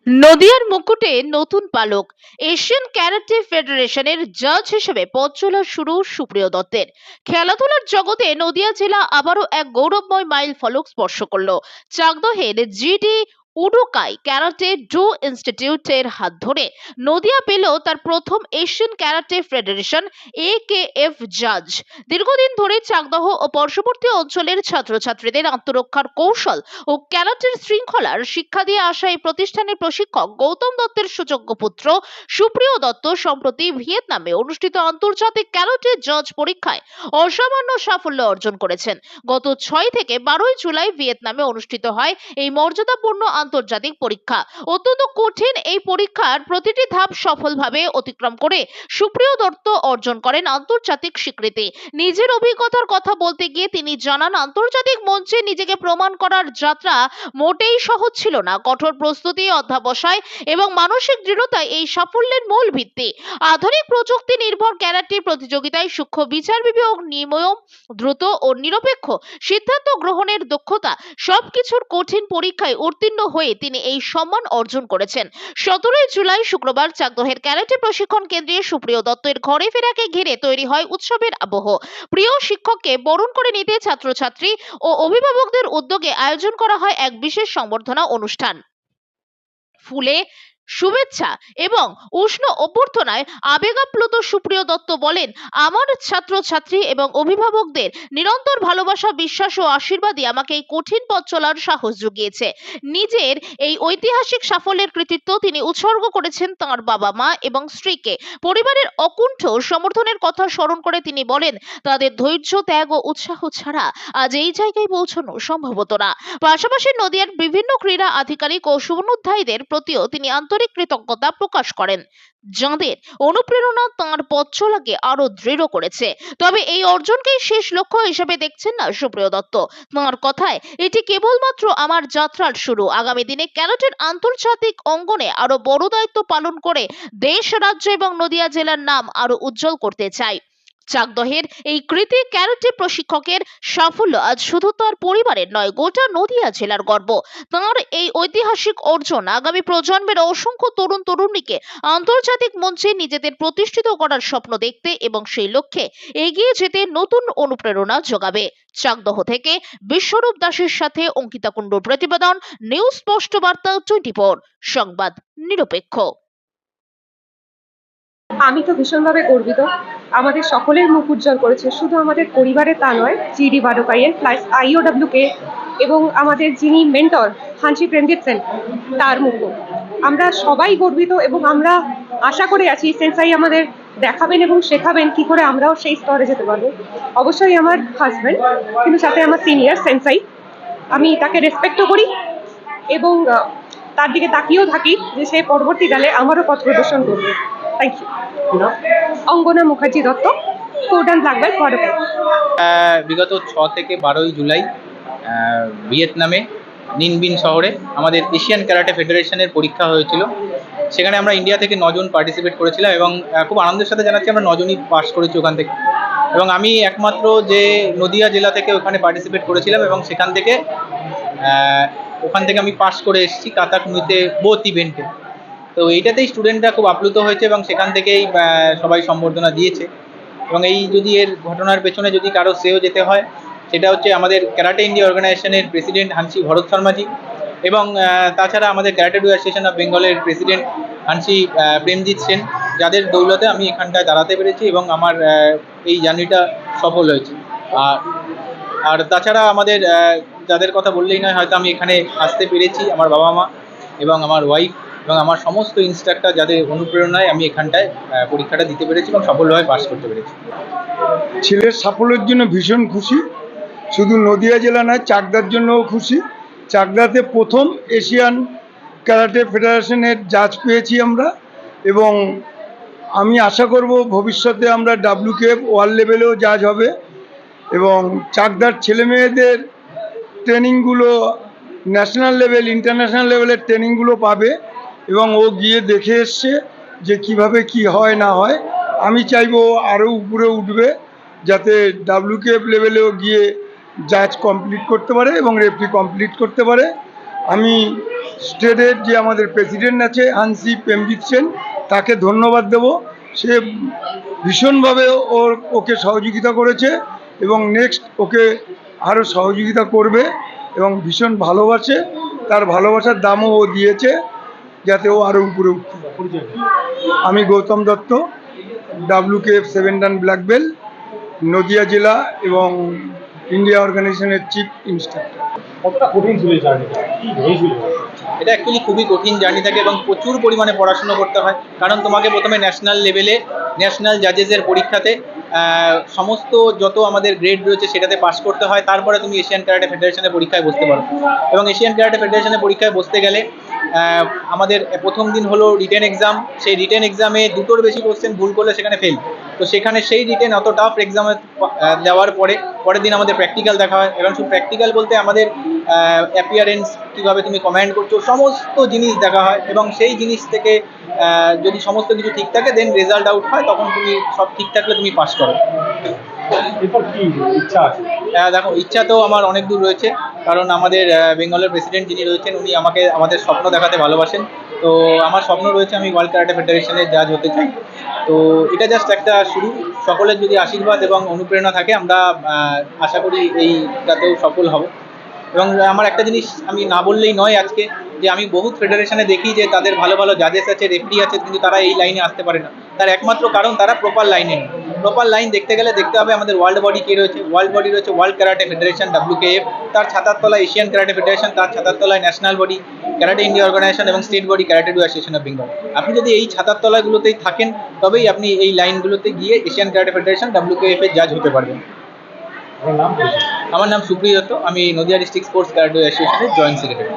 নদিয়ার মুকুটে নতুন পালক। এশিয়ান ক্যারাটে ফেডারেশনের জাজ হিসেবে পথ চলা শুরু সুপ্রিয় দত্তের। খেলাধুলার জগতে নদিয়া জেলা আবারও এক গৌরবময় মাইল ফলক স্পর্শ করলো। চাকদহের জিডি উডুকাই ক্যারাটে ডু ইনস্টিটিউটের হাত ধরে নদিয়া পেল তার প্রথম এশিয়ান ক্যারাটে ফেডারেশন একেএফ জাজ। দীর্ঘদিন ধরে চাকদহ ও পার্শ্ববর্তী অঞ্চলের ছাত্রছাত্রীদের আত্মরক্ষার কৌশল ও ক্যারাটের শৃঙ্খলার শিক্ষা দিয়ে আসা এই প্রতিষ্ঠানের প্রশিক্ষক গৌতম দত্তের সুযোগ্য পুত্র সুপ্রিয় দত্ত সম্প্রতি ভিয়েতনামে অনুষ্ঠিত আন্তর্জাতিক ক্যারাটে জাজ পরীক্ষায় অসামান্য সাফল্য অর্জন করেছেন। গত 6 থেকে 12 জুলাই ভিয়েতনামে অনুষ্ঠিত হয় এই মর্যাদাপূর্ণ আন্তর্জাতিক পরীক্ষা। অত্যন্ত কঠিন এই পরীক্ষার প্রতিটি ধাপ সফলভাবে অতিক্রম করে সুপ্রিয় দত্ত অর্জন করেন আন্তর্জাতিক স্বীকৃতি। নিজের অভিজ্ঞতার কথা বলতে গিয়ে তিনি জানান, আন্তর্জাতিক মঞ্চে নিজেকে প্রমাণ করার যাত্রা মোটেই সহজ ছিল না। কঠোর প্রস্তুতি, অধ্যবসায় এবং মানসিক দৃঢ়তা এই সাফল্যের মূল ভিত্তি। আধুনিক প্রযুক্তি নির্ভর ক্যারাটে প্রতিযোগিতায় সূক্ষ্ম বিচার বিবেক, নিয়ম, দ্রুত ও নিরপেক্ষ সিদ্ধান্ত গ্রহণের দক্ষতা সবকিছুর কঠিন পরীক্ষায় উত্তীর্ণ হয়ে তিনি এই সম্মান অর্জন করেছেন। 17 জুলাই শুক্রবার চাকদহের ক্যারাটে প্রশিক্ষণ কেন্দ্রে সুপ্রিয় দত্তের ঘরে ফেরাকে ঘিরে তৈরি হয় উৎসবের আবহ। প্রিয় শিক্ষককে বরণ করে নিতে ছাত্রছাত্রী ও অভিভাবকদের উদ্যোগে আয়োজন করা হয় এক বিশেষ সংবর্ধনা অনুষ্ঠান। ফুলে শুভেচ্ছা এবং উষ্ণ অভ্যর্থনায় আবেগাপ্লুত সুপ্রিয় দত্ত বলেন, আমার ছাত্রছাত্রী এবং অভিভাবকদের নিরন্তর ভালোবাসা, বিশ্বাস ও আশীর্বাদই আমাকে এই কঠিন পথ চলার সাহস জুগিয়েছে। নিজের এই ঐতিহাসিক সাফল্যের কৃতিত্ব তিনি উৎসর্গ করেছেন তাঁর বাবা মা এবং স্ত্রীকে। পরিবারের অকুণ্ঠ সমর্থনের কথা স্মরণ করে তিনি বলেন, তাদের ধৈর্য, ত্যাগ ও উৎসাহ ছাড়া আজ এই জায়গায় পৌঁছানো সম্ভব হতো না। পাশাপাশি নদিয়ার বিভিন্ন ক্রীড়া আধিকারিক ও শুভানুধ্যায়ীদের প্রতিও তিনি আন্তরিক কৃতজ্ঞতা প্রকাশ করেন, যাঁদের অনুপ্রেরণা তাঁর পথ চলাকে আরো দৃঢ় করেছে। তবে এই অর্জনকেই শেষ লক্ষ্য হিসেবে দেখছেন না সুপ্রিয় দত্ত। তাঁর কথায়, এটি কেবলমাত্র আমার যাত্রার শুরু। আগামী দিনে ক্যারাটের আন্তর্জাতিক অঙ্গনে আরো বড় দায়িত্ব পালন করে দেশ, রাজ্য এবং নদিয়া জেলার নাম আরো উজ্জ্বল করতে চাই। চাকদহের এই কৃতি ক্যারাটে প্রশিক্ষকের সাফল্য আজ শুধু তার পরিবারের নয়, গোটা নদিয়া জেলার গর্ব। তাঁর এই ঐতিহাসিক অর্জন আগামী প্রজন্মের অসংখ্য তরুণ তরুণীকে আন্তর্জাতিক মঞ্চে নিজেদের প্রতিষ্ঠিত করার স্বপ্ন দেখতে এবং সেই লক্ষ্যে এগিয়ে যেতে নতুন অনুপ্রেরণা যোগাবে। চাকদহ থেকে বিশ্বরূপ দাসের সাথে অঙ্কিতা কুণ্ডুর প্রতিবেদন, নিউজ স্পষ্ট বার্তা 24 সংবাদ নিরপেক্ষ। আমি তো ভীষণভাবে গর্বিত। আমাদের সকলের মুখ উজ্জ্বল করেছে, শুধু আমাদের পরিবারে তা নয়, জিডি বাডোকাইয়ের প্লাস আইওডব্লিউকে এবং আমাদের যিনি মেন্টর হানসি প্রেমজিৎ সেন তার মুখও। আমরা সবাই গর্বিত এবং আমরা আশা করে আছি সেন্সাই আমাদের দেখাবেন এবং শেখাবেন কি করে আমরাও সেই স্তরে যেতে পারবো। অবশ্যই আমার হাজব্যান্ড, কিন্তু সাথে আমার সিনিয়র সেন্সাই, আমি তাকে রেসপেক্টও করি এবং তার দিকে তাকিয়েও থাকি যে সে পরবর্তীকালে আমারও পথ প্রদর্শন করবে। Thank you. অঙ্গনা মুখার্জি দত্ত, কোডান ব্ল্যাক বেল্ট বাডোকাই। বিগত 6 থেকে 12 জুলাই ভিয়েতনামে নিনবিন শহরে আমাদের এশিয়ান ক্যারাটে ফেডারেশনের পরীক্ষা হয়েছিল। সেখানে আমরা ইন্ডিয়া থেকে 9 জন পার্টিসিপেট করেছিলাম এবং খুব আনন্দের সাথে জানাচ্ছি আমরা 9 জনই পাস করেছি ওখান থেকে। এবং আমি একমাত্র যে নদিয়া জেলা থেকে ওখানে পার্টিসিপেট করেছিলাম এবং ওখান থেকে আমি পাস করে এসেছি কাতাকুমিতে বোথ ইভেন্টে। তো এইটাতেই স্টুডেন্টরা খুব আপ্লুত হয়েছে এবং সেখান থেকেই সবাই সম্বর্ধনা দিয়েছে। এবং এই যদি এর ঘটনার পেছনে যদি কারো শ্রেয় যেতে হয়, সেটা হচ্ছে আমাদের ক্যারাটে ইন্ডিয়া অর্গানাইজেশনের প্রেসিডেন্ট হানসি ভরত শর্মাজি এবং তাছাড়া আমাদের ক্যারাটে ডু অ্যাসোসিয়েশন অফ বেঙ্গলের প্রেসিডেন্ট হানসি প্রেমজিৎ সেন, যাদের দৌলতে আমি এখানটায় দাঁড়াতে পেরেছি এবং আমার এই জার্নিটা সফল হয়েছে। আর তাছাড়া আমাদের যাদের কথা বললেই নয়, হয়তো আমি এখানে আসতে পেরেছি আমার বাবা মা এবং আমার ওয়াইফ এবং আমার সমস্ত ইনস্ট্রাক্টর, যাদের অনুপ্রেরণায় আমি এখানটায় পরীক্ষাটা দিতে পেরেছি এবং সফলভাবে পাস করতে পেরেছি। ছেলের সাফল্যের জন্য ভীষণ খুশি। শুধু নদিয়া জেলা নয়, চাকদার জন্যও খুশি। চাকদাতে প্রথম এশিয়ান ক্যারাটে ফেডারেশনের জাজ পেয়েছি আমরা এবং আমি আশা করব ভবিষ্যতে আমরা WKF ওয়ার্ল্ড লেভেলেও জাজ হবে এবং চাকদার ছেলেমেয়েদের ট্রেনিংগুলো ন্যাশনাল লেভেল, ইন্টারন্যাশনাল লেভেলের ট্রেনিংগুলো পাবে এবং ও গিয়ে দেখে এসছে যে কিভাবে কি হয় না হয়। আমি চাইবো আরও উপরে উঠবে, যাতে WKF লেভেলেও গিয়ে জাজ কমপ্লিট করতে পারে এবং রেফারি কমপ্লিট করতে পারে। আমি স্টেটের যে আমাদের প্রেসিডেন্ট আছে হানসি পেমজিৎ সেন, তাকে ধন্যবাদ দেব। সে ভীষণভাবে ওকে সহযোগিতা করেছে এবং নেক্সট ওকে আরও সহযোগিতা করবে এবং ভীষণ ভালোবাসে, তার ভালোবাসার দামও ও দিয়েছে যাতে ও আরও উপরে উঠতে পারে। আমি গৌতম দত্ত, WKF 7 ডান ব্ল্যাক বেল্ট, নদিয়া জেলা এবং ইন্ডিয়া অর্গানাইজেশনের চিফ ইনস্ট্রাক্টর। কতটা কঠিন ছিল এই জার্নিটা, কি হয়েছিল? এটা অ্যাকচুয়ালি খুবই কঠিন জার্নি থাকে এবং প্রচুর পরিমাণে পড়াশুনো করতে হয়, কারণ তোমাকে প্রথমে ন্যাশনাল লেভেলে ন্যাশনাল জাজেসের পরীক্ষাতে সমস্ত যত আমাদের গ্রেড রয়েছে সেটাতে পাস করতে হয়, তারপরে তুমি এশিয়ান ক্যারাটে ফেডারেশনের পরীক্ষায় বসতে পারো। এবং এশিয়ান ক্যারাটে ফেডারেশনের পরীক্ষায় বসতে গেলে আমাদের প্রথম দিন হলো রিটেন এক্সাম। সেই রিটেন এক্সামে দুটোর বেশি কোশ্চেন ভুল করলে সেখানে ফেল। তো সেখানে সেই রিটেন অত টাফ এক্সামে দেওয়ার পরের দিন আমাদের প্র্যাকটিক্যাল দেখা হয়, এবং শুধু প্র্যাকটিক্যাল বলতে আমাদের অ্যাপিয়ারেন্স, কীভাবে তুমি কমান্ড করছো, সমস্ত জিনিস দেখা হয়। এবং সেই জিনিস থেকে যদি সমস্ত কিছু ঠিক থাকে দেন রেজাল্ট আউট হয়, তখন তুমি সব ঠিক থাকলে তুমি পাস করো। এরপর কি ইচ্ছা আছে? দেখো, ইচ্ছা তো আমার অনেক দূর রয়েছে, কারণ আমাদের বেঙ্গলের প্রেসিডেন্ট যিনি রয়েছেন উনি আমাকে আমাদের স্বপ্ন দেখাতে ভালোবাসেন। তো আমার স্বপ্ন রয়েছে আমি ওয়ার্ল্ড ক্যারাটে ফেডারেশনের জাজ হতে চাই। তো এটা জাস্ট একটা শুরু। সকলের যদি আশীর্বাদ এবং অনুপ্রেরণা থাকে আমরা আশা করি এইটাতেও সফল হব। এবং আমার একটা জিনিস আমি না বললেই নয় আজকে, যে আমি বহুত ফেডারেশনে দেখি যে তাদের ভালো ভালো জাজেস আছে, রেফারি আছে, কিন্তু তারা এই লাইনে আসতে পারে না। তার একমাত্র কারণ তারা প্রপার লাইনে নেই। প্রপার লাইন দেখতে গেলে দেখতে হবে আমাদের ওয়ার্ল্ড বডি কে রয়েছে। ওয়ার্ল্ড বডি রয়েছে ওয়ার্ল্ড ক্যারাটে ফেডারেশন WKF, তার ছাতার তলায় এশিয়ান ক্যারাটে ফেডারেশন, তার ছাতার তলায় national body karate India organisation এবং state body karate do association of Bengal. আপনি যদি এই ছাতার তলাগুলোতেই থাকেন তবেই আপনি এই লাইনগুলোতে গিয়ে এশিয়ান ক্যারাটে ফেডারেশন WKF এর জাজ হতে পারবেন। আপনার নাম? আমার নাম সুপ্রিয় দত্ত, আমি নদিয়া ডিস্ট্রিক্ট স্পোর্টস ক্যারাটে অ্যাসোসিয়েশনের জয়েন্ট সেক্রেটারি।